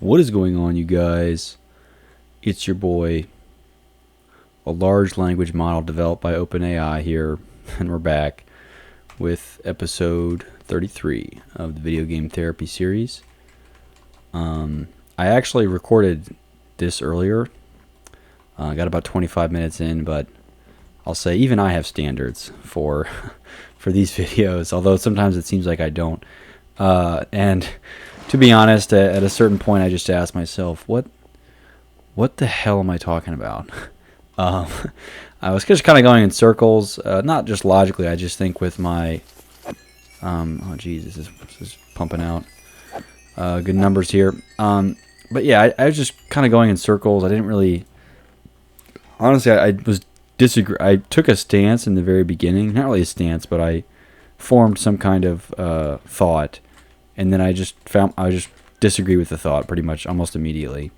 What is going on, you guys? It's your boy, a large language model developed by OpenAI here, and we're back with episode 33 of the video game therapy series. I actually recorded this earlier. I got about 25 minutes in, but I'll say even I have standards for these videos, although sometimes it seems like I don't. And to be honest, at a certain point, I just asked myself, what the hell am I talking about? I was just kind of going in circles, not just logically. I just think with my, oh geez, this is pumping out good numbers here. But yeah, I was just kind of going in circles. I didn't really, honestly, I was disagree. I took a stance in the very beginning, not really a stance, but I formed some kind of thought, and then I just disagree with the thought pretty much almost immediately,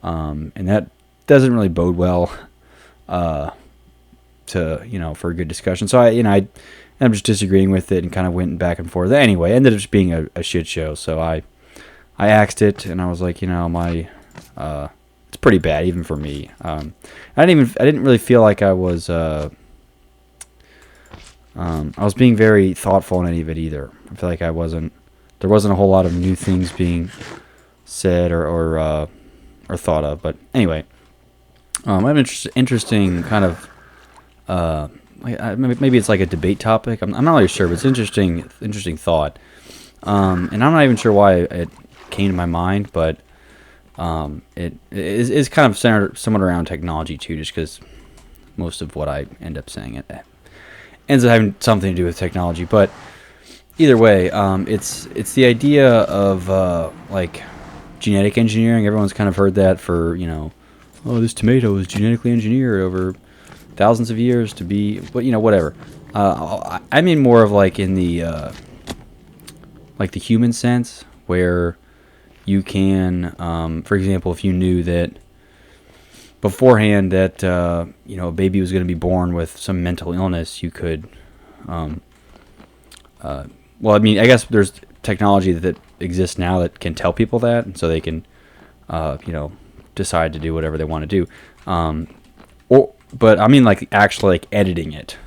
and that doesn't really bode well to for a good discussion. So I'm just disagreeing with it and kind of went back and forth. Anyway, it ended up just being a shit show. So I axed it, and I was like, it's pretty bad even for me. I didn't really feel like I was being very thoughtful in any of it either. I feel like there wasn't a whole lot of new things being said or thought of. But anyway, I have an interesting kind of maybe it's like a debate topic. I'm not really sure, but it's interesting thought. And I'm not even sure why it came to my mind, but it is kind of centered somewhat around technology too, just because most of what I end up saying it ends up having something to do with technology. But either way, it's the idea of like genetic engineering. Everyone's kind of heard that for oh, this tomato is genetically engineered over thousands of years to be, but whatever. I mean more of like in the like the human sense, where you can, for example, if you knew that beforehand that a baby was going to be born with some mental illness, you could, well, I mean, I guess there's technology that exists now that can tell people that, and so they can, decide to do whatever they want to do. But I mean, like actually, like editing it.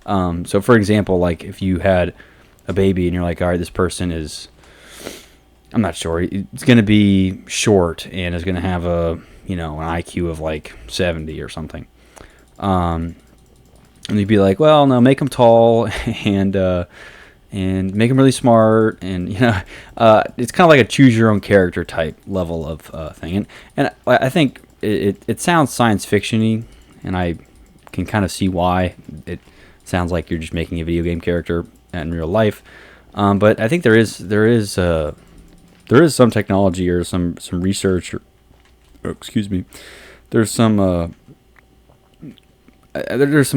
So, for example, like if you had a baby and you're like, all right, this person is, I'm not sure, it's going to be short and is going to have an IQ of like 70 or something. And you'd be like, well, no, make them tall and make them really smart. And, it's kind of like a choose your own character type level of thing. And I think it sounds science fiction-y, and I can kind of see why it sounds like you're just making a video game character in real life. But I think there is some technology or some research, or excuse me, there's some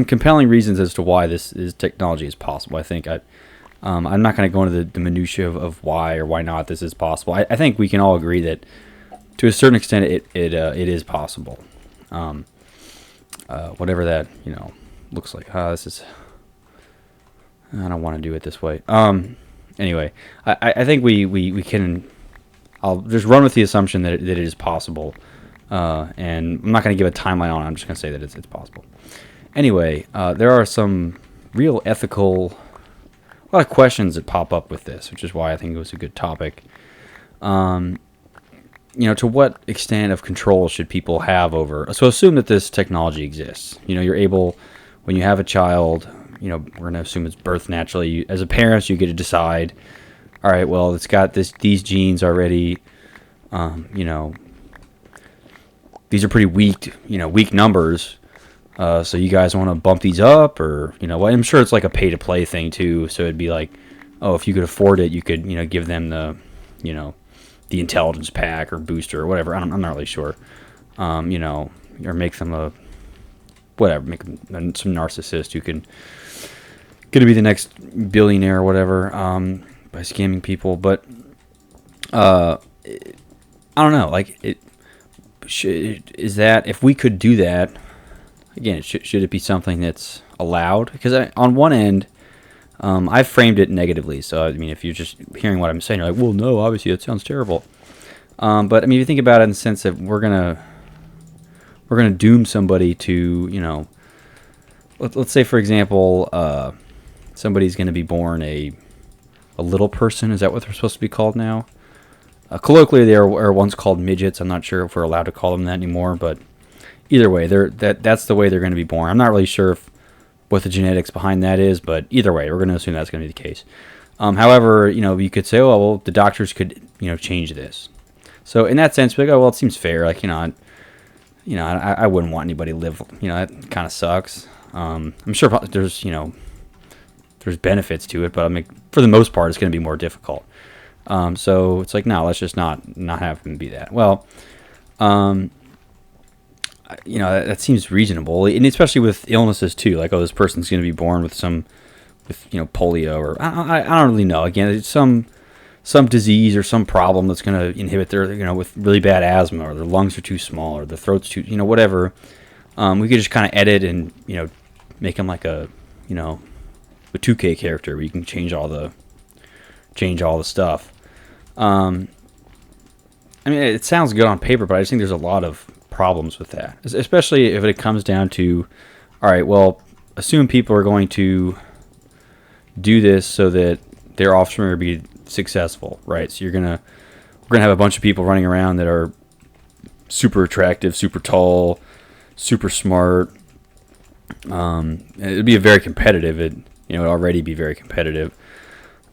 compelling reasons as to why this technology is possible. I think I'm not going to go into the minutia of why or why not this is possible. I think we can all agree that to a certain extent it is possible. Whatever that looks like. This is, I don't want to do it this way. Anyway, I think we can. I'll just run with the assumption that it is possible, and I'm not going to give a timeline on it. I'm just going to say that it's possible. Anyway, there are some real ethical, a lot of questions that pop up with this, which is why I think it was a good topic. To what extent of control should people have over? So assume that this technology exists. You're able, when you have a child, we're going to assume it's birth naturally. As a parent, you get to decide, all right, well, it's got these genes already. These are pretty weak numbers. So you guys want to bump these up, or well, I'm sure it's like a pay to play thing too. So it'd be like, oh, if you could afford it, you could give them the the intelligence pack or booster or whatever. I'm not really sure. Or make them make them some narcissist who can going to be the next billionaire or whatever by scamming people. But I don't know. Like, is that, if we could do that, again, should it be something that's allowed? Because on one end, I've framed it negatively. So I mean, if you're just hearing what I'm saying, you're like, well, no, obviously that sounds terrible. But I mean, if you think about it in the sense that we're gonna doom somebody to, let's say for example, somebody's gonna be born a little person. Is that what they're supposed to be called now? Colloquially, they are once called midgets. I'm not sure if we're allowed to call them that anymore, but either way, that's the way they're going to be born. I'm not really sure what the genetics behind that is, but either way, we're going to assume that's going to be the case. However, you could say, oh, well, the doctors could, change this. So in that sense, we go, well, it seems fair. Like, I wouldn't want anybody to live. That kind of sucks. I'm sure there's, there's benefits to it, but I mean, for the most part, it's going to be more difficult. So it's like, no, let's just not have them be that. Well, that seems reasonable, and especially with illnesses too. Like, oh, this person's going to be born with polio, or I don't really know. Again, it's some disease or some problem that's going to inhibit their, with really bad asthma, or their lungs are too small, or their throat's too, whatever. We could just kind of edit and make them like a 2K character where you can change all the stuff. I mean, it sounds good on paper, but I just think there's a lot of problems with that, especially if it comes down to, all right, well, assume people are going to do this so that their offspring will be successful, right? So we're gonna have a bunch of people running around that are super attractive, super tall, super smart. It'd be very competitive. It'd already be very competitive.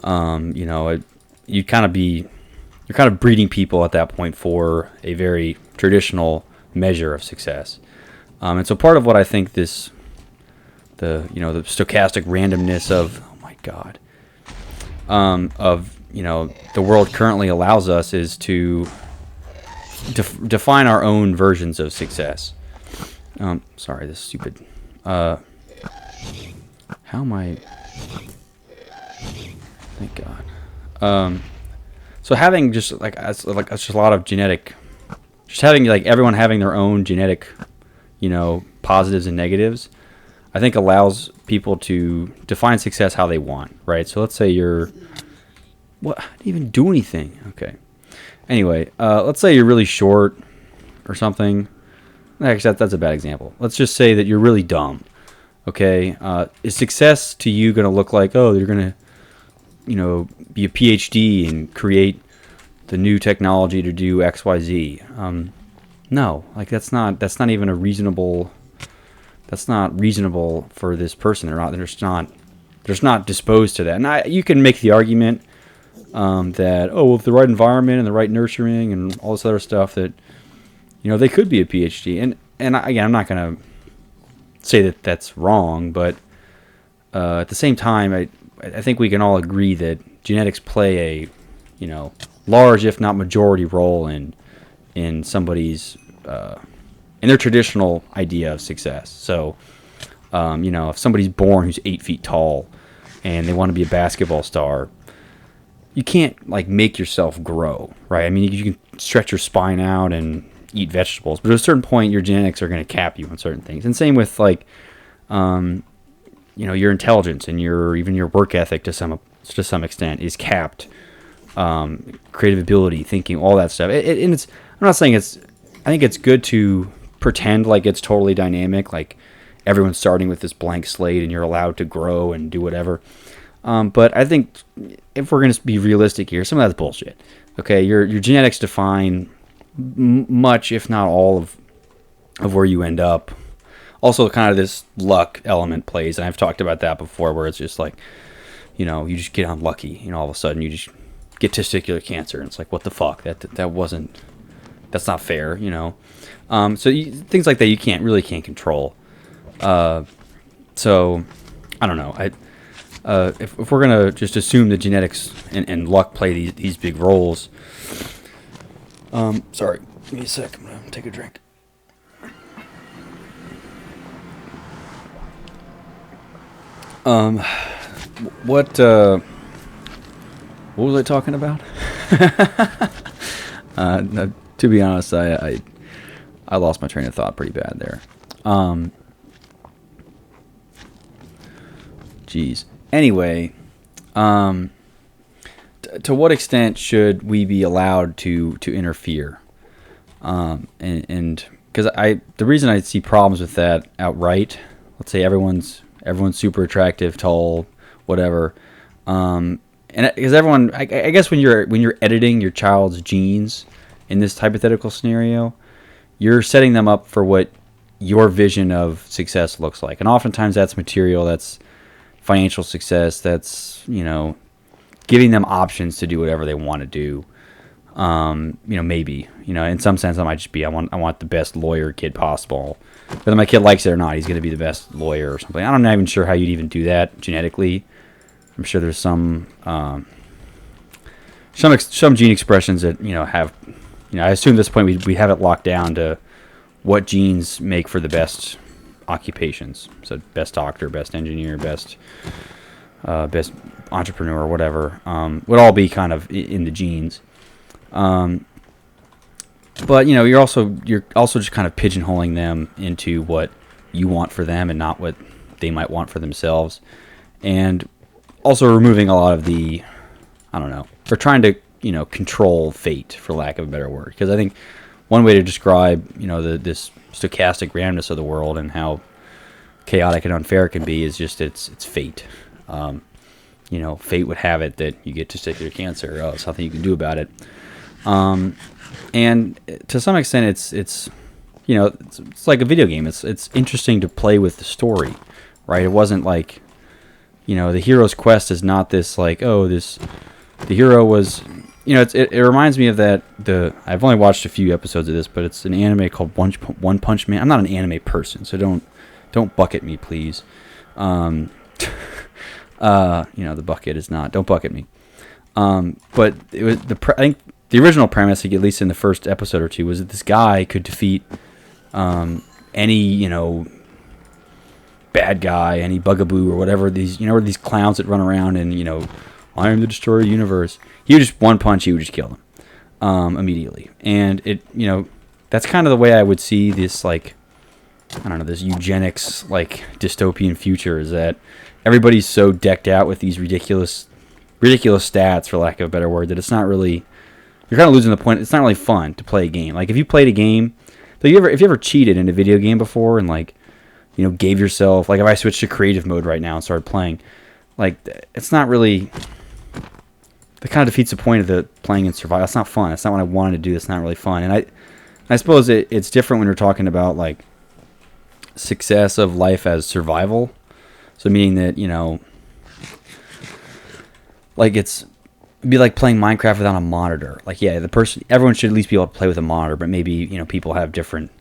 You're kind of breeding people at that point for a very traditional measure of success. And so part of what I think the stochastic randomness of, oh my God, the world currently allows us is to define our own versions of success. Sorry, this stupid, how am I, thank God. So having just just a lot of genetic, just having like everyone having their own genetic, positives and negatives, I think allows people to define success how they want, right? So let's say I didn't even do anything. Okay. Anyway, let's say you're really short or something. Actually, that's a bad example. Let's just say that you're really dumb. Okay. Is success to you going to look like, oh, you're going to, be a PhD and create the new technology to do XYZ? No, like that's not even a reasonable. That's not reasonable for this person. They're just not disposed to that. And you can make the argument that, with the right environment and the right nurturing and all this other stuff, that they could be a PhD. And again, I'm not going to say that that's wrong, but at the same time, I think we can all agree that genetics play a large, if not majority, role in somebody's in their traditional idea of success. So, if somebody's born who's 8 feet tall and they want to be a basketball star, you can't make yourself grow, right? I mean, you can stretch your spine out and eat vegetables, but at a certain point, your genetics are going to cap you on certain things. And same with your intelligence and even your work ethic to some extent is capped. Creative ability, thinking, all that stuff. And I'm not saying I think it's good to pretend like it's totally dynamic, like everyone's starting with this blank slate and you're allowed to grow and do whatever. But I think if we're going to be realistic here, some of that's bullshit. Okay, your genetics define much, if not all, of where you end up. Also, kind of this luck element plays, and I've talked about that before, where it's just like, you just get unlucky, all of a sudden you just get testicular cancer, and it's like, what the fuck? That's not fair, So things like that you really can't control. So I don't know. If we're gonna just assume that genetics and luck play these big roles. Sorry, give me a sec. I'm gonna take a drink. What was I talking about? No, to be honest, I lost my train of thought pretty bad there. Geez. Anyway, to what extent should we be allowed to interfere? And because the reason I see problems with that outright, let's say everyone's super attractive, tall, whatever, and because everyone, I guess when you're editing your child's genes in this hypothetical scenario, you're setting them up for what your vision of success looks like, and oftentimes that's material, that's financial success, that's giving them options to do whatever they want to do. Maybe, in some sense, that might just be I want the best lawyer kid possible. Whether my kid likes it or not, he's going to be the best lawyer or something. I'm not even sure how you'd even do that genetically. I'm sure there's some gene expressions that have. I assume at this point we have it locked down to what genes make for the best occupations. So best doctor, best engineer, best entrepreneur, or whatever, would all be kind of in the genes. But you're also just kind of pigeonholing them into what you want for them and not what they might want for themselves, and also removing a lot of the, I don't know, or trying to control fate, for lack of a better word. Because I think one way to describe this stochastic randomness of the world and how chaotic and unfair it can be is just it's fate. Fate would have it that you get testicular cancer. Oh, there's nothing you can do about it. And to some extent, it's like a video game. It's interesting to play with the story, right? It wasn't like, the hero's quest is not this like, the hero was, it reminds me of that. I've only watched a few episodes of this, but it's an anime called One Punch Man. I'm not an anime person, so don't bucket me, please. The bucket is not. Don't bucket me. But it was I think the original premise, at least in the first episode or two, was that this guy could defeat any bad guy, any bugaboo or whatever, these these clowns that run around and I am the destroyer of the universe. He would just one punch, he would just kill them immediately. And it that's kind of the way I would see this, like, I don't know, this eugenics like dystopian future, is that everybody's so decked out with these ridiculous stats, for lack of a better word, that it's not really, you're kind of losing the point. It's not really fun to play a game. Like if you played a game, if you ever cheated in a video game before and like, gave yourself, like if I switched to creative mode right now and started playing, like it's not really, that kind of defeats the point of the playing in survival. It's not fun. It's not what I wanted to do. It's not really fun. And I suppose it's different when you're talking about like success of life as survival. So meaning that, like it'd be like playing Minecraft without a monitor. Like, yeah, everyone should at least be able to play with a monitor, but maybe, people have different,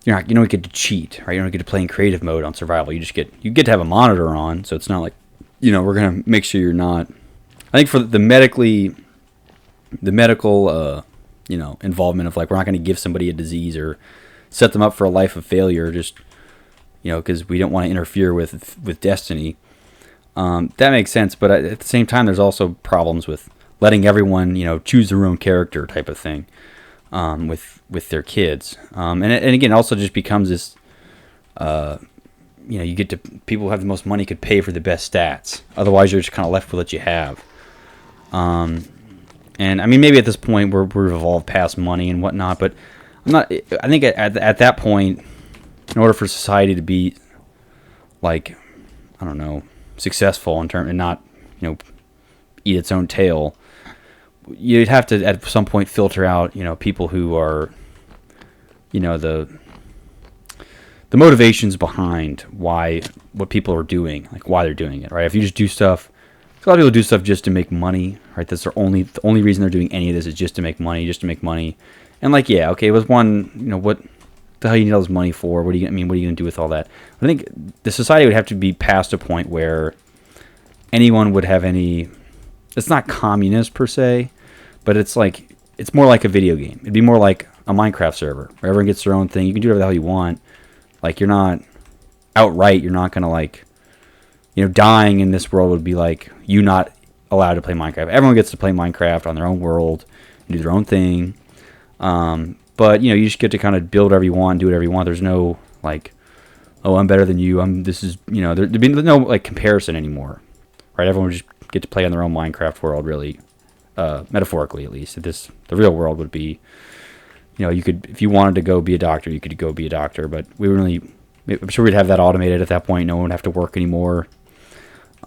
you don't get to cheat, right? You don't get to play in creative mode on survival. You get to have a monitor on, so it's not like, we're going to make sure you're not, I think for the medical, involvement of like, we're not going to give somebody a disease or set them up for a life of failure, just, because we don't want to interfere with destiny. That makes sense, but at the same time, there's also problems with letting everyone, choose their own character type of thing, with their kids. And again, it also just becomes this, you get to, people who have the most money could pay for the best stats. Otherwise, you're just kind of left with what you have. And I mean, maybe at this point we've evolved past money and whatnot, but I think at that point, in order for society to be like, I don't know, successful in term and not, eat its own tail, you'd have to at some point filter out, people who are, the motivations behind what people are doing, like why they're doing it, right? If you just do stuff, a lot of people do stuff just to make money, right? That's the only reason they're doing any of this is just to make money. And like, yeah, okay, it was one, what the hell you need all this money for? What are you going to do with all that? I think the society would have to be past a point where anyone would have any, it's not communist per se, but it's more like a video game. It'd be more like a Minecraft server where everyone gets their own thing. You can do whatever the hell you want. Like, you're not outright, you're not going to like, dying in this world would be like you not allowed to play Minecraft. Everyone gets to play Minecraft on their own world and do their own thing. But, you just get to kind of build whatever you want, do whatever you want. There's no, like, oh, I'm better than you. There'd be no, like, comparison anymore, right? Everyone would just get to play on their own Minecraft world, really. metaphorically at least. The real world would be, you could, if you wanted to go be a doctor, you could go be a doctor, but I'm sure we'd have that automated at that point. No one would have to work anymore.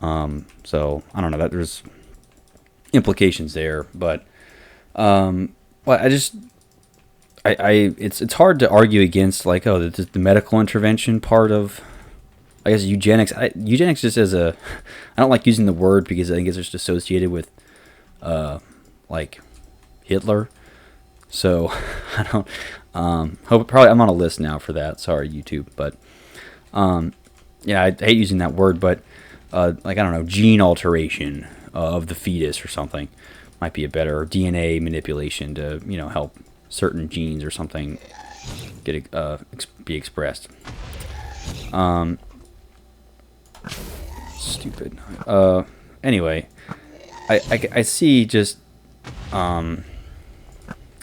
So I don't know, that there's implications there, but it's hard to argue against, like, the medical intervention part of, I guess, eugenics. Eugenics just as I don't like using the word because I think it's just associated with like Hitler. So I don't probably I'm on a list now for that. Sorry, YouTube, but yeah, I hate using that word, but like, I don't know, gene alteration of the fetus or something might be a better, DNA manipulation to help certain genes or something get be expressed. Stupid. Anyway, I see just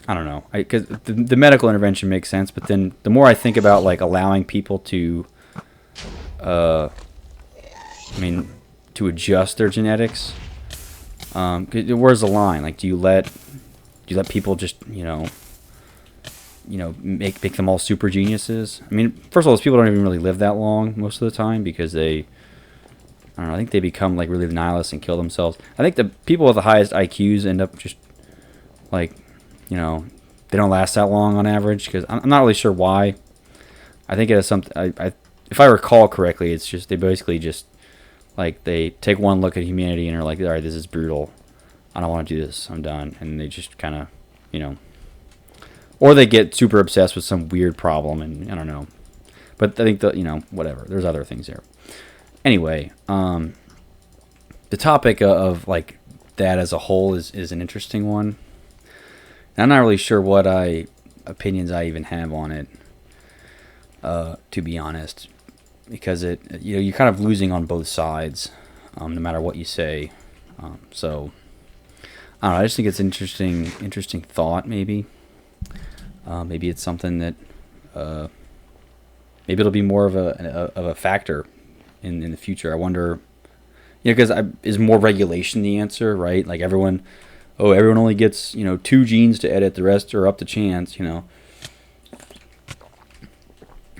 I don't know, because the medical intervention makes sense, but then the more I think about, like, allowing people to to adjust their genetics, where's the line? Like, do you let people just make them all super geniuses? I mean, first of all, those people don't even really live that long most of the time because I don't know, I think they become, like, really nihilists and kill themselves. I think the people with the highest IQs end up just, like, they don't last that long on average, because I'm not really sure why. I think it has something. If I recall correctly, it's just they basically just, like, they take one look at humanity and are like, all right, this is brutal. I don't want to do this. I'm done. And they just kind of, or they get super obsessed with some weird problem, and I don't know. But I think whatever. There's other things there. Anyway, the topic of, like, that as a whole is an interesting one. And I'm not really sure what opinions I even have on it, to be honest, because you're kind of losing on both sides, no matter what you say. So I don't know. I just think it's interesting thought. Maybe maybe it's something that maybe it'll be more of a factor in the future. I wonder, because is more regulation the answer, right? Like, everyone only gets 2 genes to edit, the rest are up to chance,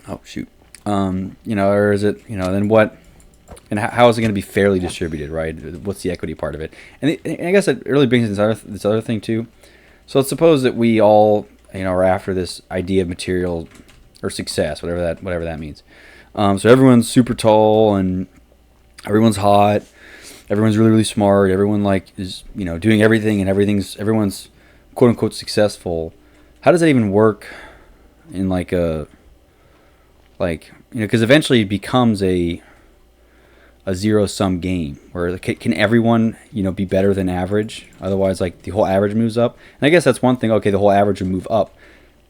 oh shoot, or is it, then what, and how is it going to be fairly distributed, right? What's the equity part of it? And I guess it really brings this other thing too. So let's suppose that we all are after this idea of material or success, whatever that means. So everyone's super tall and everyone's hot. Everyone's really, really smart. Everyone, like, is doing everything, and everyone's quote unquote successful. How does that even work in, like, because eventually it becomes a zero sum game where can everyone be better than average? Otherwise, like, the whole average moves up. And I guess that's one thing. Okay, the whole average would move up,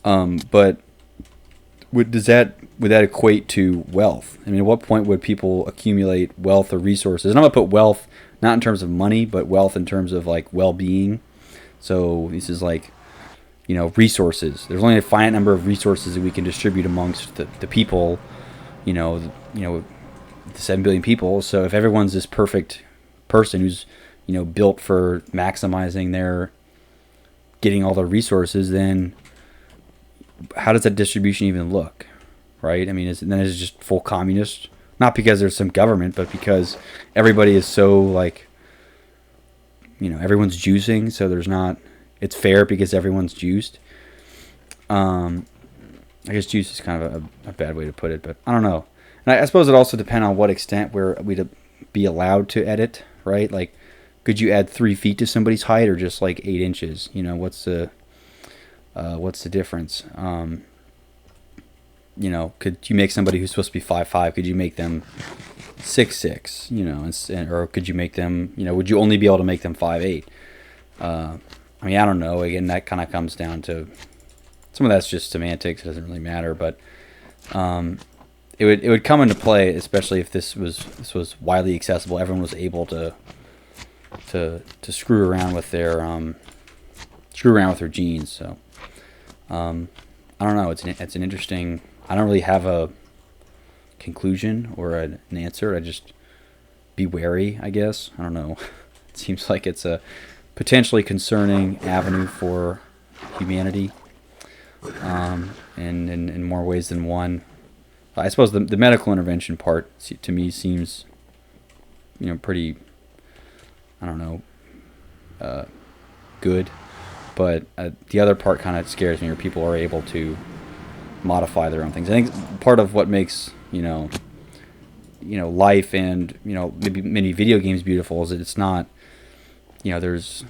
but would that equate to wealth? I mean, at what point would people accumulate wealth or resources? And I'm gonna put wealth not in terms of money, but wealth in terms of, like, well-being. So this is like, resources. There's only a finite number of resources that we can distribute amongst the people. The 7 billion people. So if everyone's this perfect person who's built for maximizing their getting all the resources, then how does that distribution even look, right? I mean, is it just full communist? Not because there's some government, but because everybody is so, like, everyone's juicing, so it's fair because everyone's juiced. I guess juice is kind of a bad way to put it, but I don't know. And I suppose it also depends on what extent we'd be allowed to edit, right? Like, could you add 3 feet to somebody's height, or just, like, 8 inches? What's the difference? Could you make somebody who's supposed to be 5'5", could you make them 6'6", or could you make them, would you only be able to make them 5'8"? I mean, I don't know. Again, that kind of comes down to, some of that's just semantics. It doesn't really matter, but it would come into play, especially if this was widely accessible. Everyone was able to screw around with their genes. So I don't know. It's an interesting. I don't really have a conclusion or an answer. I just be wary, I guess. I don't know. It seems like it's a potentially concerning avenue for humanity, in more ways than one. I suppose the medical intervention part to me seems, pretty, I don't know, good. But the other part kind of scares me, where people are able to modify their own things. I think part of what makes, life and, maybe many video games beautiful is that it's not, there's,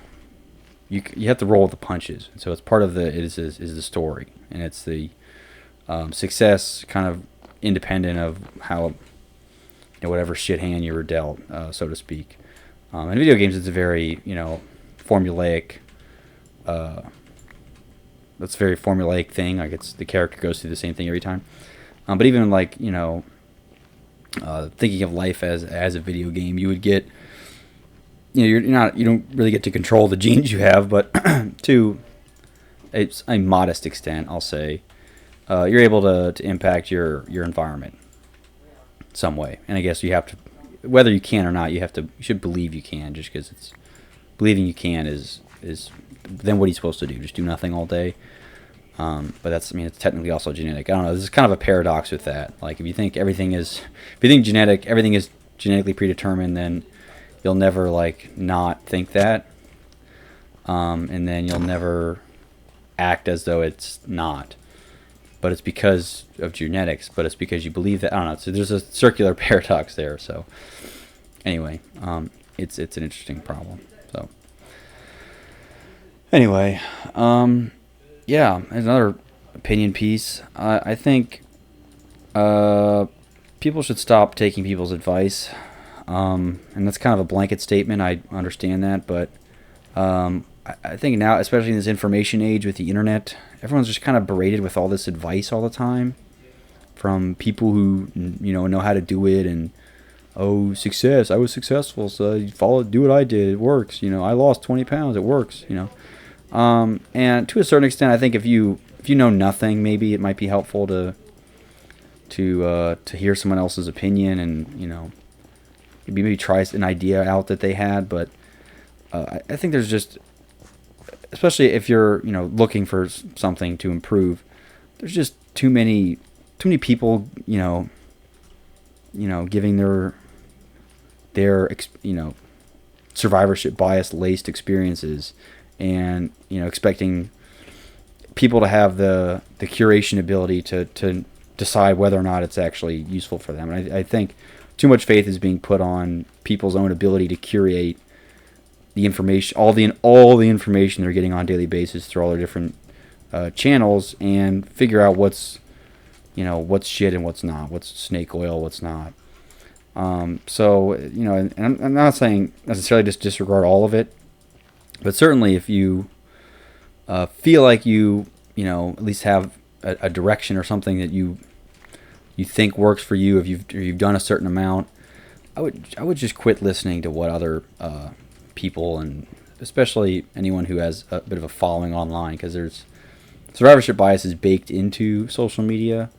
you have to roll with the punches. And so it's part of is the story, and it's the success kind of independent of how, whatever shit hand you were dealt, so to speak. In video games, it's a very, formulaic, that's a very formulaic thing. Like, it's the character goes through the same thing every time. But even like, thinking of life as a video game, you would get, you don't really get to control the genes you have, but to a modest extent, I'll say, you're able to impact your environment some way. And I guess you have to, whether you can or not, you should believe you can, just because it's believing you can is then what are you supposed to do? Just do nothing all day? But it's technically also genetic. I don't know. This is kind of a paradox with that. Like, if you think everything is genetically predetermined, then you'll never not think that, and then you'll never act as though it's not. But it's because of genetics. But it's because you believe that. I don't know. So there's a circular paradox there. So anyway, it's an interesting problem. So anyway, yeah, another opinion piece. I think people should stop taking people's advice. And that's kind of a blanket statement. I understand that, but I think now, especially in this information age with the internet, everyone's just kind of berated with all this advice all the time from people who know how to do it, and success. I was successful, so do what I did. It works. I lost 20 pounds. It works. And to a certain extent, I think if you know nothing, maybe it might be helpful to hear someone else's opinion, and maybe try an idea out that they had. But I think there's just, especially if you're looking for something to improve, there's just too many people giving their survivorship bias laced experiences, and expecting people to have the curation ability to decide whether or not it's actually useful for them. And I think too much faith is being put on people's own ability to curate the information, all the information they're getting on a daily basis through all their different channels, and figure out what's shit and what's not, what's snake oil, what's not. So and I'm not saying necessarily just disregard all of it, but certainly if you feel like you at least have a direction or something that you think works for you, if you've done a certain amount, I would just quit listening to what other people, and especially anyone who has a bit of a following online, because there's survivorship bias is baked into social media.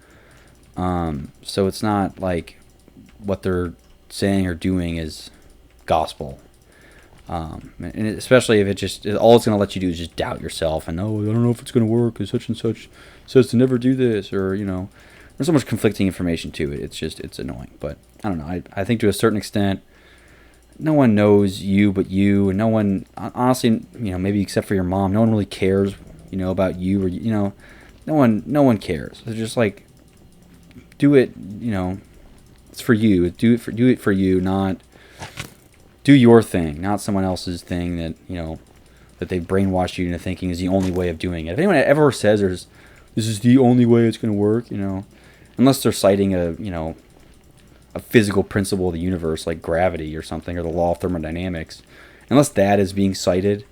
So it's not like what they're saying or doing is gospel. And especially if all it's going to let you do is just doubt yourself, and I don't know if it's going to work, because such and such says to never do this, or there's so much conflicting information to it. It's annoying. But I don't know. I think to a certain extent, no one knows you but you, and no one, honestly, maybe except for your mom, no one really cares, about you, or no one cares. They're just like, do it, it's for you. Do it for you, not do your thing, not someone else's thing that that they've brainwashed you into thinking is the only way of doing it. If anyone ever says this is the only way it's going to work, unless they're citing a physical principle of the universe like gravity or something, or the law of thermodynamics, unless that is being cited,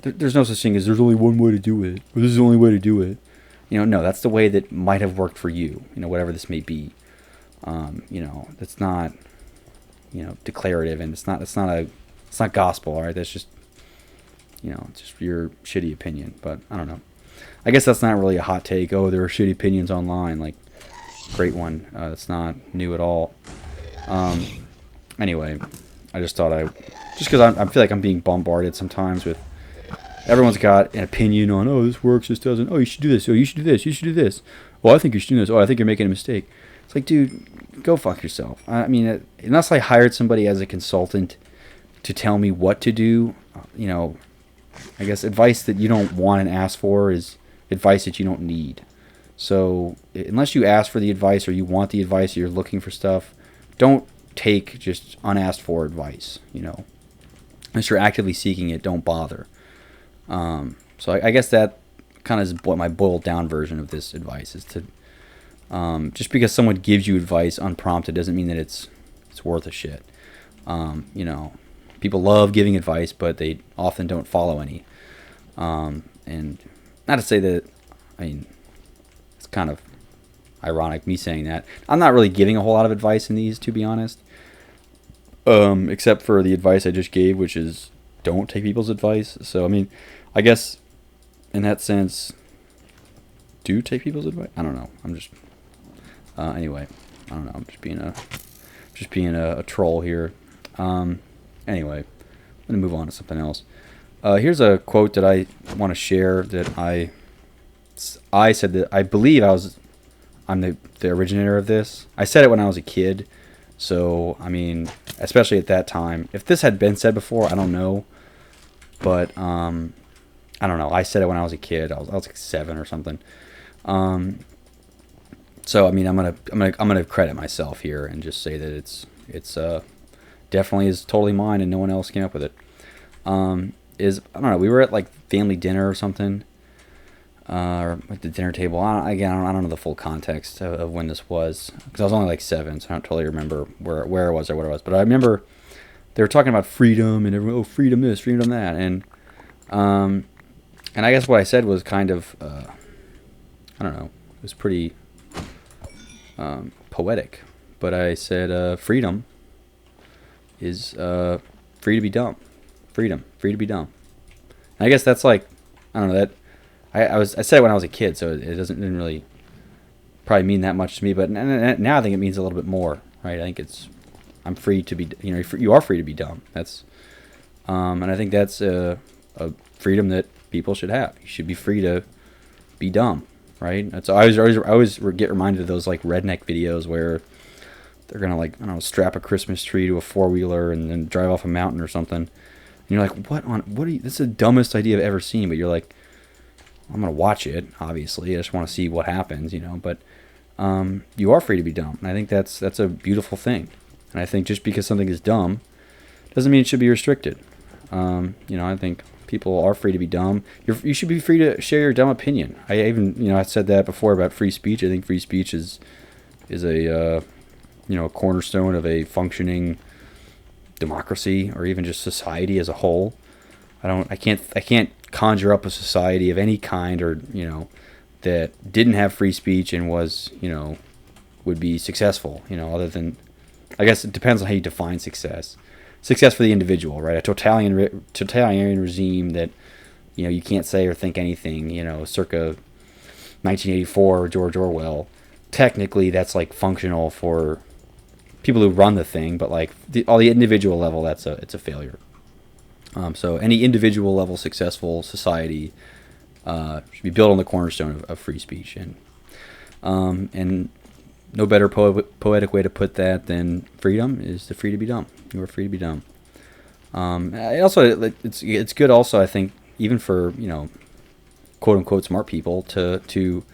there's no such thing as there's only one way to do it, or this is the only way to do it. No, that's the way that might have worked for you, whatever this may be. That's not, declarative, and it's not gospel, all right? That's just, it's just your shitty opinion. But I don't know. I guess that's not really a hot take. Oh, there are shitty opinions online. Like, great one. It's not new at all. Anyway, I just thought I just because I feel like I'm being bombarded sometimes with everyone's got an opinion on, oh, this works, this doesn't. Oh, you should do this. Oh, you should do this. You should do this. Oh, I think you should do this. Oh, I think you're making a mistake. It's like, dude, go fuck yourself. I mean, unless I hired somebody as a consultant to tell me what to do, I guess advice that you don't want and ask for is advice that you don't need. So unless you ask for the advice or you want the advice or you're looking for stuff, don't take just unasked for advice. Unless you're actively seeking it, don't bother. So I guess that kind of is what my boiled down version of this advice is to just because someone gives you advice unprompted doesn't mean that it's worth a shit. People love giving advice, but they often don't follow any. And not to say that, it's kind of ironic me saying that. I'm not really giving a whole lot of advice in these, to be honest. Except for the advice I just gave, which is don't take people's advice. So, I guess in that sense, do take people's advice? I don't know. I'm just, anyway, I don't know. I'm just being a troll here. Anyway, I'm going to move on to something else. Here's a quote that I want to share that I said that I believe I'm the originator of this. I said it when I was a kid. So, especially at that time. If this had been said before, I don't know. But, I don't know. I said it when I was a kid. I was like 7 or something. So, I'm gonna credit myself here and just say that it's definitely is totally mine and no one else came up with it. I don't know. We were at like family dinner or something, or at the dinner table. I don't know the full context of when this was because I was only like 7, so I don't totally remember where it was or what it was. But I remember they were talking about freedom and everyone, freedom this, freedom that, and I guess what I said was kind of I don't know. It was pretty poetic, but I said freedom is free to be dumb. Freedom, free to be dumb. And I guess that's like, I don't know, that I said it when I was a kid, so it didn't really probably mean that much to me. But now I think it means a little bit more, right? I think I'm free to be, you are free to be dumb. That's, and I think that's a freedom that people should have. You should be free to be dumb, right? That's I always get reminded of those like redneck videos where they're gonna like, I don't know, strap a Christmas tree to a 4-wheeler and then drive off a mountain or something. And you're like, what are you, this is the dumbest idea I've ever seen, but you're like, I'm going to watch it, obviously. I just want to see what happens, but you are free to be dumb. And I think that's a beautiful thing. And I think just because something is dumb doesn't mean it should be restricted. I think people are free to be dumb. You should be free to share your dumb opinion. I even, I said that before about free speech. I think free speech is a, a cornerstone of a functioning democracy or even just society as a whole. I can't conjure up a society of any kind or that didn't have free speech and was would be successful, other than, I guess it depends on how you define success for the individual, right? A totalitarian regime that you can't say or think anything, circa 1984 George Orwell. Technically that's like functional for people who run the thing, but like on the individual level, it's a failure. So any individual level successful society should be built on the cornerstone of free speech, and no better poetic way to put that than freedom is free to be dumb. You are free to be dumb. It's good also, I think, even for quote unquote smart people to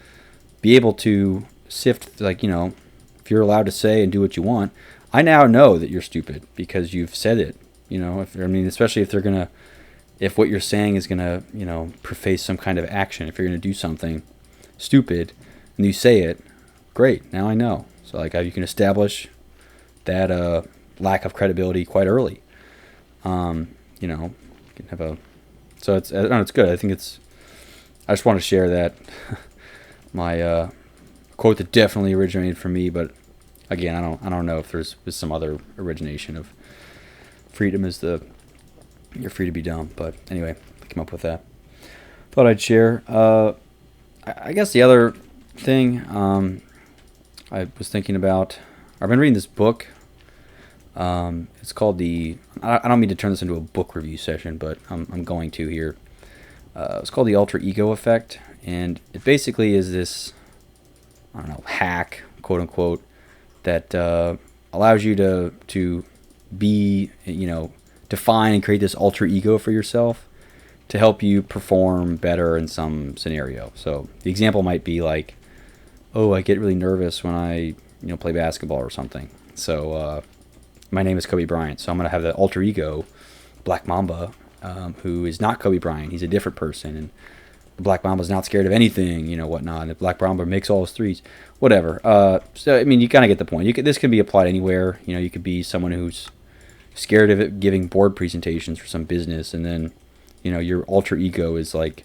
be able to sift, like, if you're allowed to say and do what you want. I now know that you're stupid because you've said it. Especially if what you're saying is gonna, preface some kind of action. If you're gonna do something stupid and you say it, great. Now I know. So like you can establish that lack of credibility quite early. You can have a. So it's good. I think I just want to share that my quote that definitely originated from me, but again, I don't know if there's some other origination of freedom is you're free to be dumb. But anyway, I came up with that. Thought I'd share. I guess the other thing I was thinking about, I've been reading this book It's called the. I don't mean to turn this into a book review session, but I'm going to here. It's called the alter ego effect, and it basically is this, I don't know, hack, quote unquote, that allows you to be, define and create this alter ego for yourself to help you perform better in some scenario. So the example might be like, oh, I get really nervous when I play basketball or something. So my name is Kobe Bryant, so I'm gonna have the alter ego, Black Mamba, who is not Kobe Bryant. He's a different person, and the Black Mamba's not scared of anything, whatnot. And the Black Mamba makes all his threes, whatever. So I mean, you kind of get the point. This can be applied anywhere. You could be someone who's scared of it, giving board presentations for some business, and then your alter ego is like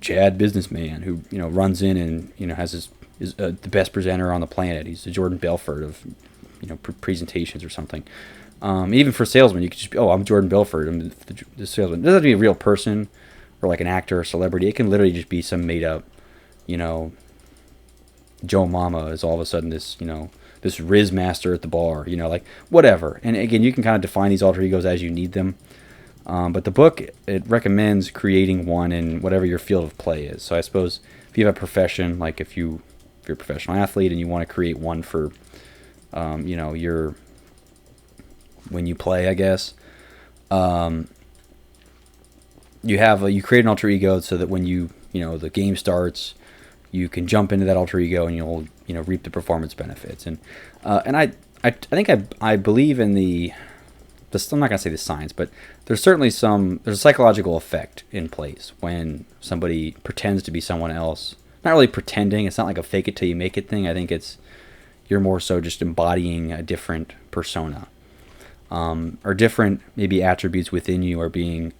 Chad businessman who runs in and has is the best presenter on the planet. He's the Jordan Belfort of presentations or something. Even for salesmen, you could just be, I'm Jordan Belfort. I'm the salesman. It doesn't have to be a real person or like an actor or celebrity. It can literally just be some made up, Joe Mama is all of a sudden this, this Riz master at the bar, like whatever. And again, you can kind of define these alter egos as you need them. But the book, it recommends creating one in whatever your field of play is. So I suppose if you have a profession, like if you're a professional athlete and you want to create one for, your when you play, I guess, you create an alter ego so that when the game starts, you can jump into that alter ego and you'll reap the performance benefits. And I think I believe in I'm not gonna say the science, but there's a psychological effect in place when somebody pretends to be someone else. Not really pretending. It's not like a fake it till you make it thing. I think you're more so just embodying a different persona, or different maybe attributes within you are being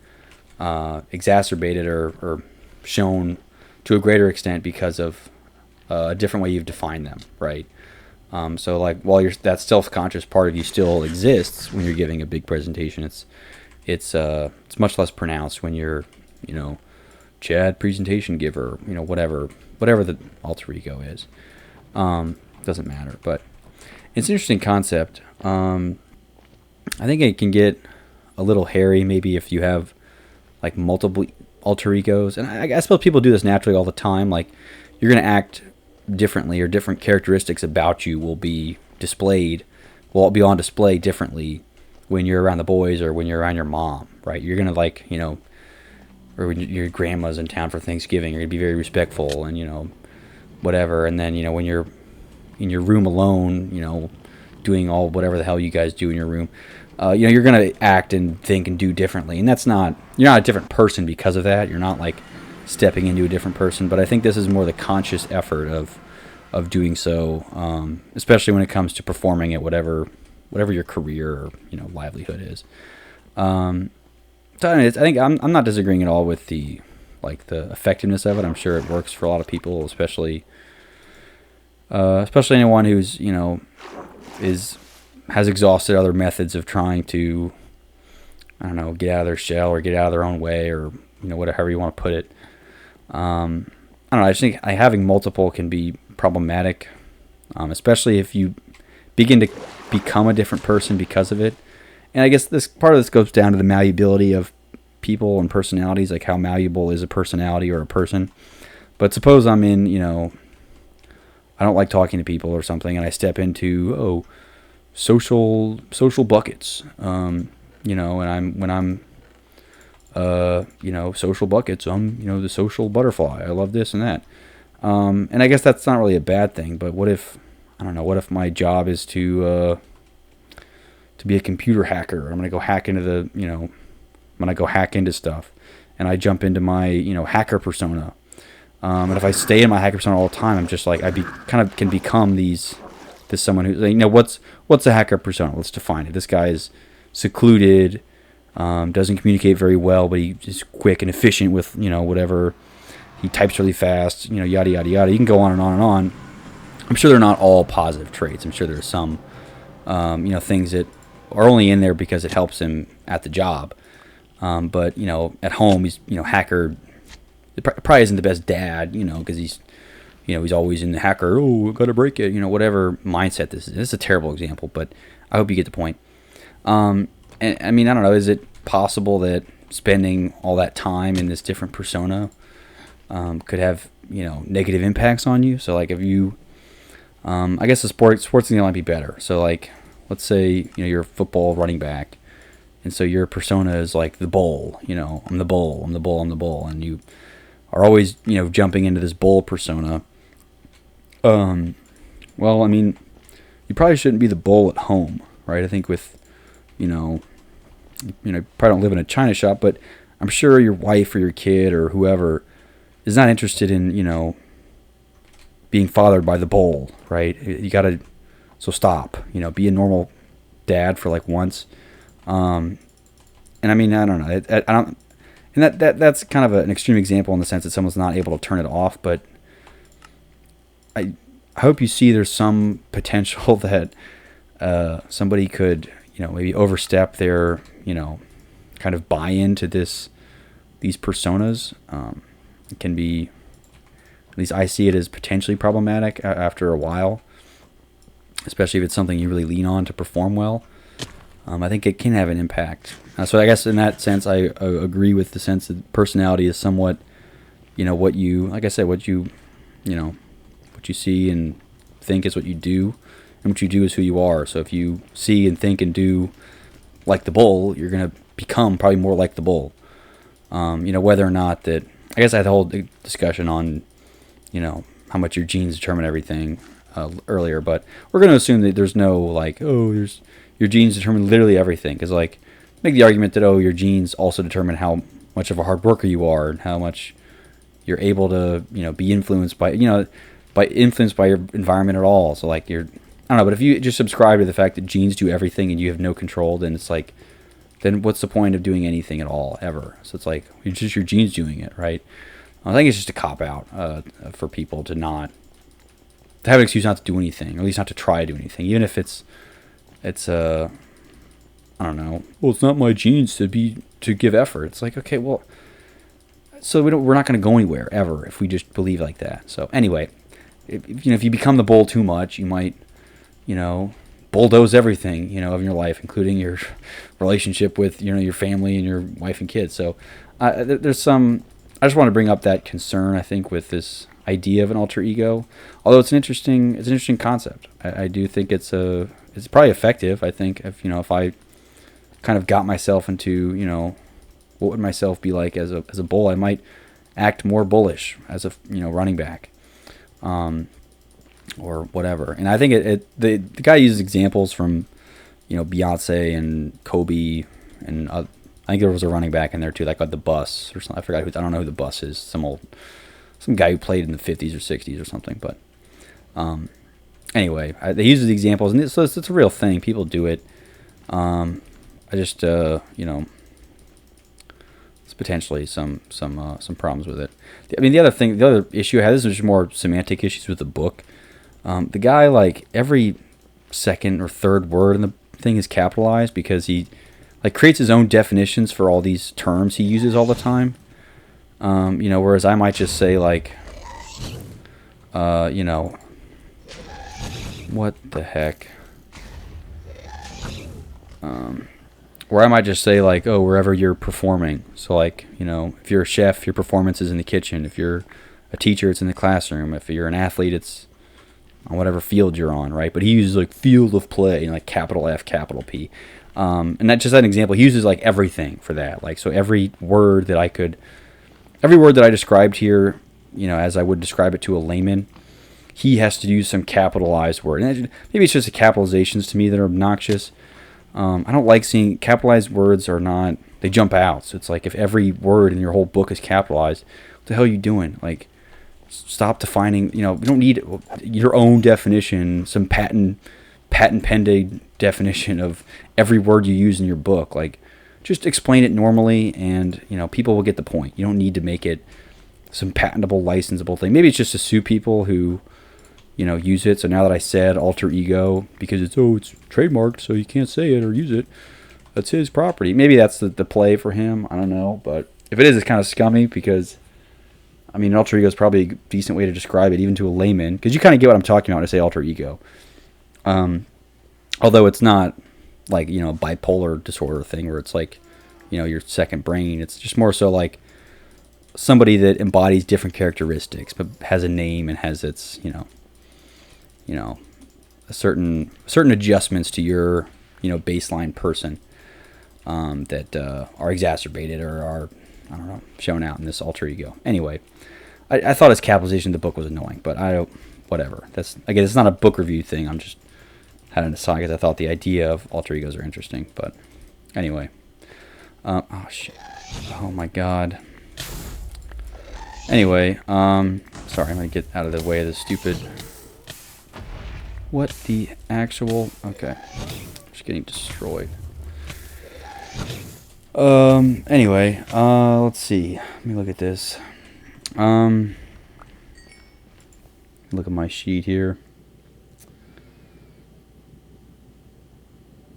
exacerbated or shown to a greater extent because of a different way you've defined them, right? So like while that self-conscious part of you still exists when you're giving a big presentation, it's much less pronounced when you're Chad presentation giver, whatever the alter ego is. Doesn't matter, but it's an interesting concept. I think it can get a little hairy maybe if you have like multiple alter egos, and I suppose people do this naturally all the time. Like you're gonna act differently, or different characteristics about you will be on display differently when you're around the boys or when you're around your mom, right? You're gonna or when your grandma's in town for Thanksgiving, you're gonna be very respectful and whatever. And then when you're in your room alone, doing all whatever the hell you guys do in your room, you're gonna act and think and do differently. And you're not a different person because of that. You're not like stepping into a different person. But I think this is more the conscious effort of doing so, especially when it comes to performing at whatever your career or livelihood is. So I think I'm not disagreeing at all with the effectiveness of it. I'm sure it works for a lot of people, especially anyone who's has exhausted other methods of trying to, I don't know, get out of their shell or get out of their own way, or whatever you want to put it. I don't know. I just think having multiple can be problematic, especially if you begin to become a different person because of it. And I guess part of this goes down to the malleability of people and personalities, like how malleable is a personality or a person. But suppose I'm in, I don't like talking to people or something, and I step into social buckets, and when I'm social buckets, I'm the social butterfly. I love this and that, and I guess that's not really a bad thing. But what if my job is to be a computer hacker? I'm gonna go hack into stuff, and I jump into my hacker persona. And if I stay in my hacker persona all the time, I'm just like can become this someone who what's a hacker persona? Let's define it. This guy is secluded, doesn't communicate very well, but he's quick and efficient with whatever. He types really fast, yada yada yada. You can go on and on and on. I'm sure they're not all positive traits. I'm sure there's some things that are only in there because it helps him at the job. But at home he's hacker. It probably isn't the best dad, because he's always in the hacker. Oh, gotta break it, whatever mindset this is. This is a terrible example, but I hope you get the point. And I mean, I don't know. Is it possible that spending all that time in this different persona could have negative impacts on you? So like if you, I guess the sports thing might be better. So like, let's say you're a football running back, and so your persona is like the bull. I'm the bull. I'm the bull. I'm the bull, and you are always jumping into this bull persona. Well, I mean, you probably shouldn't be the bull at home, right? I think with probably don't live in a china shop, but I'm sure your wife or your kid or whoever is not interested in, being fathered by the bull, right? You gotta, so stop, be a normal dad for like once. And I mean, I don't know, I don't, and that's kind of an extreme example in the sense that someone's not able to turn it off, but I hope you see there's some potential that somebody could, maybe overstep their, kind of buy into these personas. It can be, at least I see it as potentially problematic after a while, especially if it's something you really lean on to perform well. I think it can have an impact. So I guess in that sense, I agree with the sense that personality is somewhat, what you, like I said, what you see and think is what you do, and what you do is who you are. So if you see and think and do like the bull, you're going to become probably more like the bull. Whether or not that, I guess I had the whole discussion on, how much your genes determine everything earlier, but we're going to assume that there's no like, your genes determine literally everything. Because like, make the argument that, your genes also determine how much of a hard worker you are and how much you're able to, be influenced by, influenced by your environment at all. So like I don't know, but if you just subscribe to the fact that genes do everything and you have no control, then it's like, then what's the point of doing anything at all ever? So it's like it's just your genes doing it, right? I think it's just a cop out for people to have an excuse not to do anything, or at least not to try to do anything, even if it's I don't know. Well, it's not my genes to give effort. It's like, okay, well, so we're not going to go anywhere ever if we just believe like that. So anyway, if you become the bull too much, you might bulldoze everything of your life, including your relationship with your family and your wife and kids. So there's some. I just want to bring up that concern, I think, with this idea of an alter ego. Although it's an interesting concept. I do think it's probably effective. I think if I kind of got myself into what would myself be like as a bull, I might act more bullish as a running back, or whatever. And I think the guy uses examples from Beyonce and Kobe, and I think there was a running back in there too, like the Bus or something. I don't know who the Bus is. Some guy who played in the 50s or 60s or something. But anyway, they use the examples, and so it's a real thing. People do it. I just it's potentially some problems with it. I mean, the other issue I had, this is just more semantic issues with the book. The guy, like, every second or third word in the thing is capitalized because he like creates his own definitions for all these terms he uses all the time. Whereas I might just say like, what the heck? Where I might just say like, wherever you're performing. So like, if you're a chef, your performance is in the kitchen. If you're a teacher, it's in the classroom. If you're an athlete, it's on whatever field you're on, right? But he uses like field of play, like capital F, capital P. And that's just an example. He uses like everything for that. Like, so every word that I described here, as I would describe it to a layman, he has to use some capitalized word. And maybe it's just the capitalizations to me that are obnoxious. I don't like seeing capitalized words they jump out. So it's like if every word in your whole book is capitalized, what the hell are you doing? Like, stop defining, you don't need your own definition, some patent pending definition of every word you use in your book. Like, just explain it normally and, people will get the point. You don't need to make it some patentable, licensable thing. Maybe it's just to sue people who, use it. So now that I said alter ego, because it's trademarked, so you can't say it or use it, that's his property. Maybe that's the play for him. I don't know. But if it is, it's kind of scummy because, I mean, alter ego is probably a decent way to describe it, even to a layman, because you kind of get what I'm talking about when I say alter ego. Although it's not like, bipolar disorder thing where it's like, your second brain. It's just more so like somebody that embodies different characteristics, but has a name and has its, a certain adjustments to your, baseline person that are exacerbated or are, I don't know, shown out in this alter ego. Anyway, I thought his capitalization of the book was annoying, but whatever. That's, again, it's not a book review thing. I'm just had an aside because I thought the idea of alter egos are interesting. But anyway, oh shit, oh my god. Anyway, sorry, I'm gonna get out of the way of this stupid. What the actual? Okay, just getting destroyed. Anyway, let's see. Let me look at this. Look at my sheet here.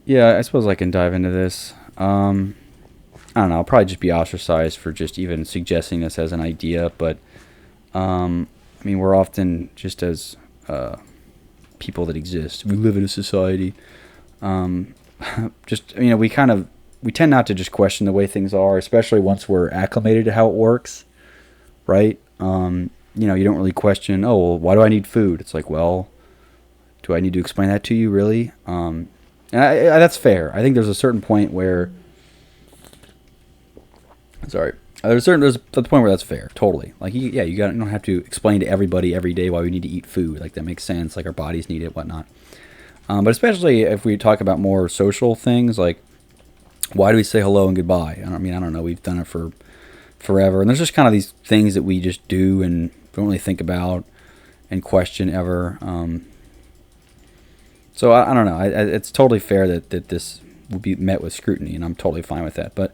Yeah, I suppose I can dive into this. I don't know. I'll probably just be ostracized for just even suggesting this as an idea, but I mean, we're often just as people that exist. We live in a society. Just, we tend not to just question the way things are, especially once we're acclimated to how it works, right? You don't really question, oh, well, why do I need food? It's like, well, do I need to explain that to you, really? And that's fair. I think there's a certain point where, there's the point where that's fair, totally. Like, you don't have to explain to everybody every day why we need to eat food. Like, that makes sense. Like, our bodies need it, whatnot. But especially if we talk about more social things, like, why do we say hello and goodbye? I don't know. We've done it for forever. And there's just kind of these things that we just do and don't really think about and question ever. So I don't know. It's totally fair that this will be met with scrutiny, and I'm totally fine with that. But,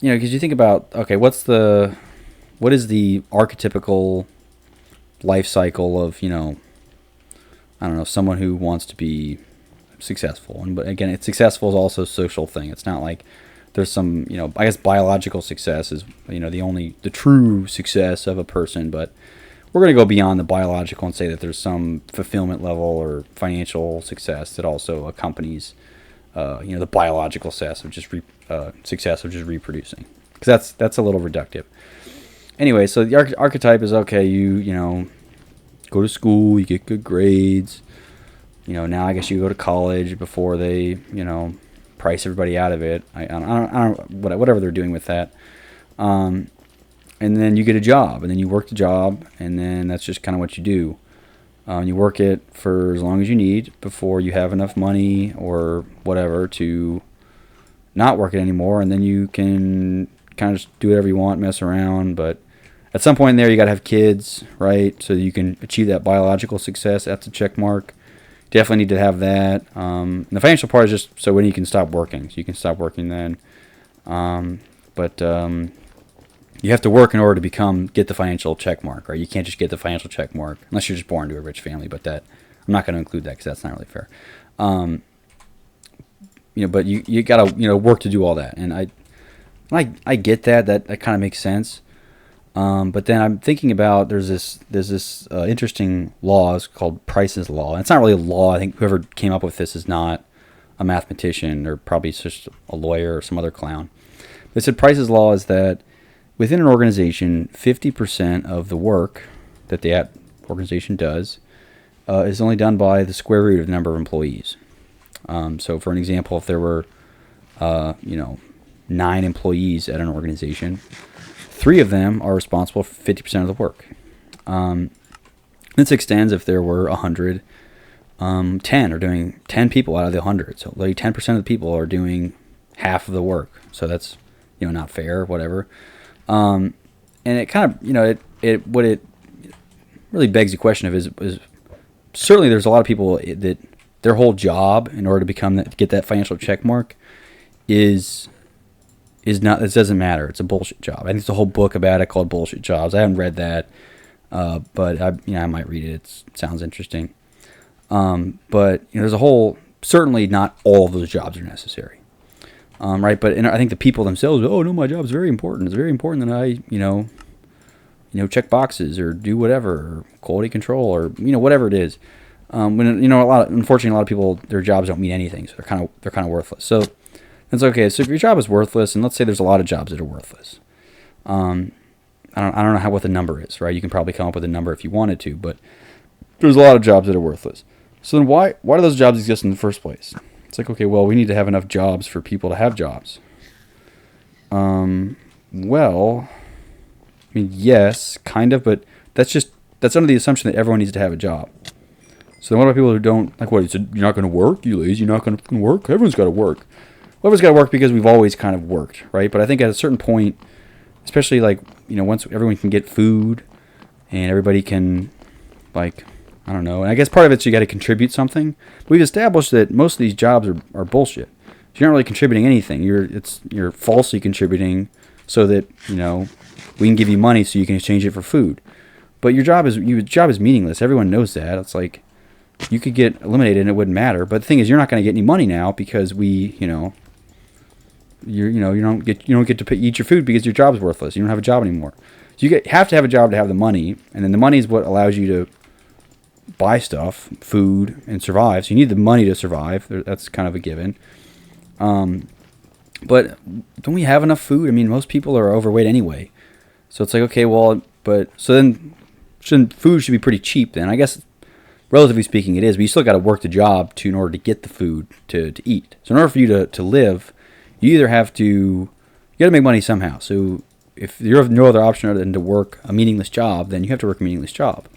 because you think about, okay, what is the archetypical life cycle of, I don't know, someone who wants to be successful. But again, it's successful is also a social thing. It's not like there's some, I guess biological success is, the true success of a person, but we're going to go beyond the biological and say that there's some fulfillment level or financial success that also accompanies, the biological success of just reproducing. Because that's a little reductive. Anyway, so the archetype is, okay, you go to school, you get good grades. Now I guess you go to college before they, price everybody out of it. I don't whatever they're doing with that. And then you get a job, and then you work the job, and then that's just kind of what you do. You work it for as long as you need before you have enough money or whatever to not work it anymore, and then you can kind of just do whatever you want, mess around. But at some point in there, you got to have kids, right? So you can achieve that biological success. That's a check mark. Definitely need to have that. And the financial part is just so when you can stop working. So you can stop working then. But you have to work in order to get the financial check mark, right? You can't just get the financial check mark unless you're just born to a rich family. But that I'm not going to include that because that's not really fair. But you got to work to do all that, and I get that. That kind of makes sense. But then I'm thinking about there's this interesting law. It's called Price's Law. And it's not really a law. I think whoever came up with this is not a mathematician or probably just a lawyer or some other clown. They said Price's Law is that within an organization, 50% of the work that the organization does is only done by the square root of the number of employees. So for an example, if there were 9 employees at an organization, 3 of them are responsible for 50% of the work. This extends if there were 100, 10 are doing 10 people out of the 100. So like 10% of the people are doing half of the work. So that's not fair, whatever. And it kind of what it really begs the question of is certainly there's a lot of people that their whole job in order to get that financial check mark is not, it doesn't matter. It's a bullshit job. I think there's a whole book about it called Bullshit Jobs. I haven't read that, but I might read it. It sounds interesting. But there's a whole, certainly not all of those jobs are necessary. Right. But I think the people themselves, oh no, my job is very important. It's very important that I, check boxes or do whatever, or quality control or, whatever it is. When unfortunately, a lot of people, their jobs don't mean anything, so they're kind of worthless. So it's okay. So if your job is worthless, and let's say there's a lot of jobs that are worthless, I don't know what the number is, right? You can probably come up with a number if you wanted to, but there's a lot of jobs that are worthless. So then why do those jobs exist in the first place? It's like, okay, well, we need to have enough jobs for people to have jobs. Well, I mean, yes, kind of, but that's under the assumption that everyone needs to have a job. So then what about people who don't, like, what, you said, you're not going to work, you lazy, you're not going to work? Everyone's got to work. Well, everyone's got to work because we've always kind of worked, right? But I think at a certain point, especially, like, once everyone can get food and everybody can, like, I don't know. And I guess part of it's you got to contribute something. But we've established that most of these jobs are bullshit. So you're not really contributing anything. You're falsely contributing so that, we can give you money so you can exchange it for food. But your job is meaningless. Everyone knows that. It's like you could get eliminated and it wouldn't matter. But the thing is, you're not going to get any money now because you don't get to eat your food because your job's worthless. You don't have a job anymore. So you have to have a job to have the money, and then the money is what allows you to buy stuff, food, and survive. So you need the money to survive. That's kind of a given. But don't we have enough food? I mean, most people are overweight anyway. So it's like, okay, well, so then food should be pretty cheap then. I guess, relatively speaking, it is. But you still got to work the job in order to get the food to eat. So in order for you to live, you either you got to make money somehow. So if you have no other option other than to work a meaningless job, then you have to work a meaningless job.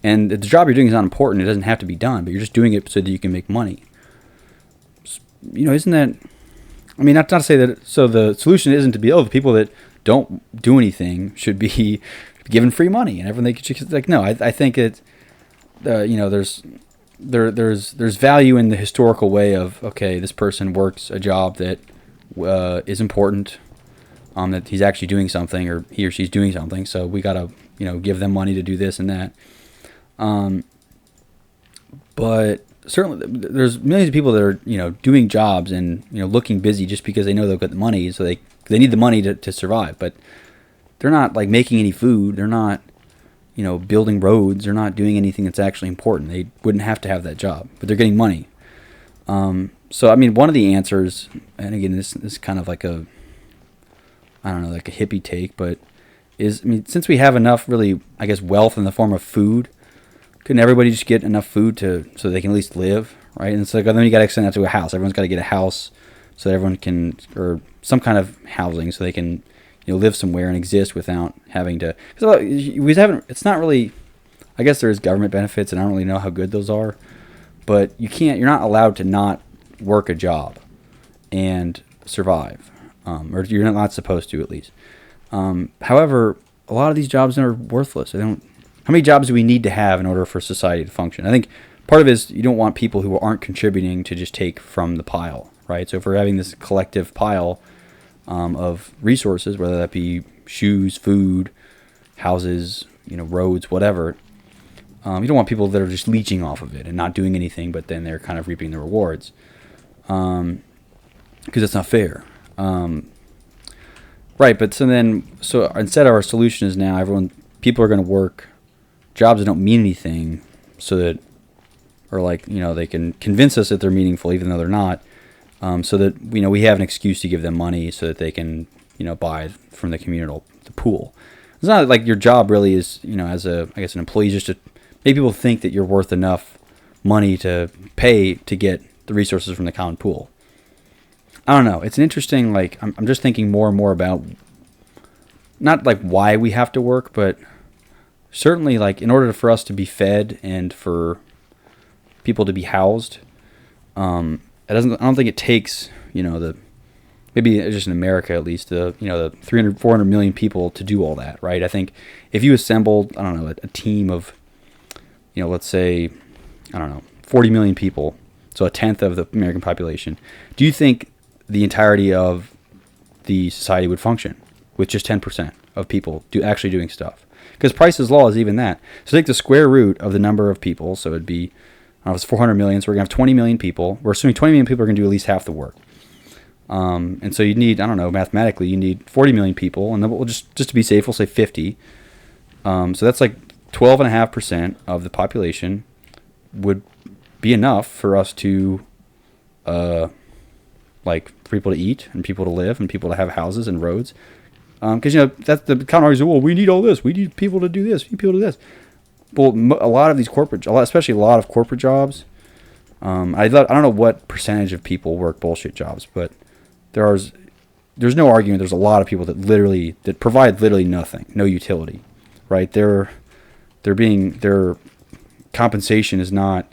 And the job you're doing is not important. It doesn't have to be done, but you're just doing it so that you can make money. Isn't that... I mean, not to say that... So the solution isn't to be, the people that don't do anything should be given free money. And everyone, no, I think there's value in the historical way of, okay, this person works a job that is important, that he's actually doing something, or he or she's doing something, so we gotta give them money to do this and that. But certainly there's millions of people that are doing jobs and looking busy just because they know they'll get the money, so they need the money to survive. But they're not like making any food, they're not building roads, they're not doing anything that's actually important. They wouldn't have to have that job, but they're getting money. So, I mean, one of the answers, and again, this is kind of like a hippie take, but since we have enough, really, I guess, wealth in the form of food, couldn't everybody just get enough food so they can at least live, right? And so then you got to extend that to a house. Everyone's got to get a house so that everyone can, or some kind of housing so they can, live somewhere and exist without having to, because it's not really, I guess there's government benefits, and I don't really know how good those are, but you're not allowed to not work a job and survive, or you're not supposed to, at least. However, a lot of these jobs are worthless. How many jobs do we need to have in order for society to function? I think part of it is you don't want people who aren't contributing to just take from the pile, right? So if we're having this collective pile of resources, whether that be shoes, food, houses, roads, whatever, you don't want people that are just leeching off of it and not doing anything, but then they're kind of reaping the rewards, because that's not fair. Right, but so instead our solution is now people are going to work jobs that don't mean anything, so that, or they can convince us that they're meaningful even though they're not, so that we have an excuse to give them money so that they can buy from the communal pool. It's not like your job really is as an employee, just to make people think that you're worth enough money to pay to get the resources from the common pool. I don't know. It's an interesting, I'm just thinking more and more about not why we have to work, but certainly in order for us to be fed and for people to be housed, I don't think it takes, maybe just in America at least, the 300, 400 million people to do all that, right? I think if you assembled, I don't know, a team of, let's say, 40 million people, so a tenth of the American population, do you think the entirety of the society would function with just 10% of people actually doing stuff? Because Price's Law is even that. So take the square root of the number of people, so it'd be, it's 400 million, so we're going to have 20 million people. We're assuming 20 million people are going to do at least half the work. And so you'd need, mathematically, you need 40 million people, and then we'll just to be safe, we'll say 50. So that's 12.5% of the population would be enough for us to, like, for people to eat and people to live and people to have houses and roads. Because, that's the kind of argument, well, we need all this. We need people to do this. We need people to do this. Well, a lot of these especially a lot of corporate jobs, I don't know what percentage of people work bullshit jobs, but there's no argument. There's a lot of people that provide literally nothing, no utility, right? Their compensation is not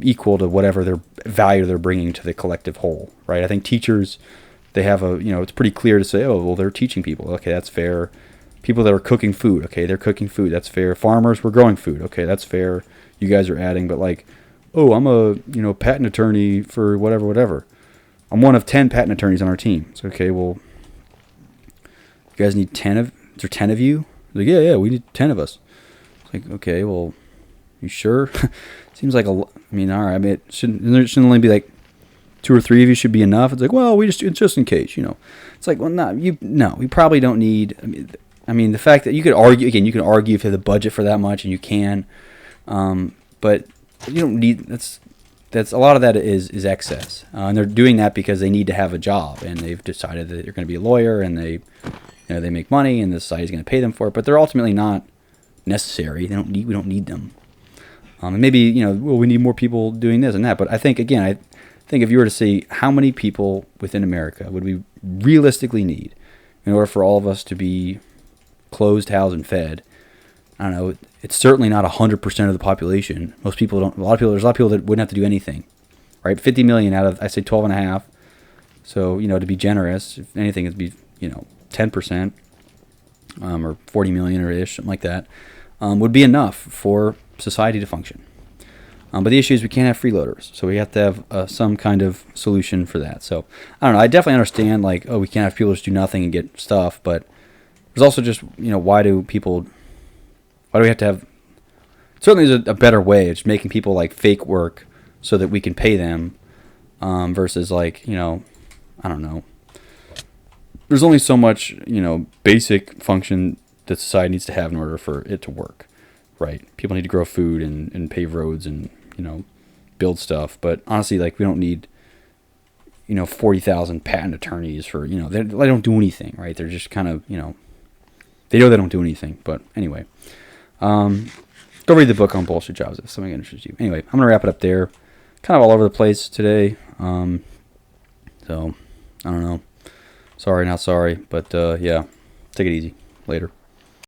equal to whatever their value they're bringing to the collective whole, right? I think teachers, they have it's pretty clear to say, oh, well, they're teaching people. Okay, that's fair. People that are cooking food, okay, they're cooking food. That's fair. Farmers were growing food. Okay, that's fair. You guys are adding, but like, oh, I'm a patent attorney for whatever. I'm one of 10 patent attorneys on our team. It's okay. Well, you guys need 10 of. Is there 10 of you? Like, yeah, we need 10 of us. It's like, okay, well, you sure? Seems like all right. I mean, there shouldn't only be like 2 or 3 of you should be enough. It's like, well, it's just in case, It's like, well, you probably don't need. I mean, the fact that you could argue if you have the budget for that much, and you can, but you don't need. That's a lot of that is excess, and they're doing that because they need to have a job, and they've decided that they're going to be a lawyer, and they make money, and the society's going to pay them for it. But they're ultimately not necessary. We don't need them. And maybe well, we need more people doing this and that. But I think if you were to see how many people within America would we realistically need in order for all of us to be closed, housed, and fed, I don't know. It's certainly not 100% of the population. Most people don't. There's a lot of people that wouldn't have to do anything, right? 50 million out of, I say 12 and a half. So to be generous, if anything, it'd be 10%, or 40 million or ish, something like that, would be enough for society to function. But the issue is we can't have freeloaders, so we have to have some kind of solution for that. So I don't know. I definitely understand, like, oh, we can't have people just do nothing and get stuff, but there's also just why do we have to have? Certainly, there's a better way. It's making people like fake work so that we can pay them, versus like I don't know. There's only so much basic function that society needs to have in order for it to work, right? People need to grow food and pave roads and build stuff, but honestly, like, we don't need 40,000 patent attorneys for they don't do anything, right? They're just kind of they don't do anything. But anyway, go read the book on bullshit jobs if something interests you. Anyway, I'm gonna wrap it up there. Kind of all over the place today. So I don't know. Sorry, not sorry, but yeah, take it easy. Later.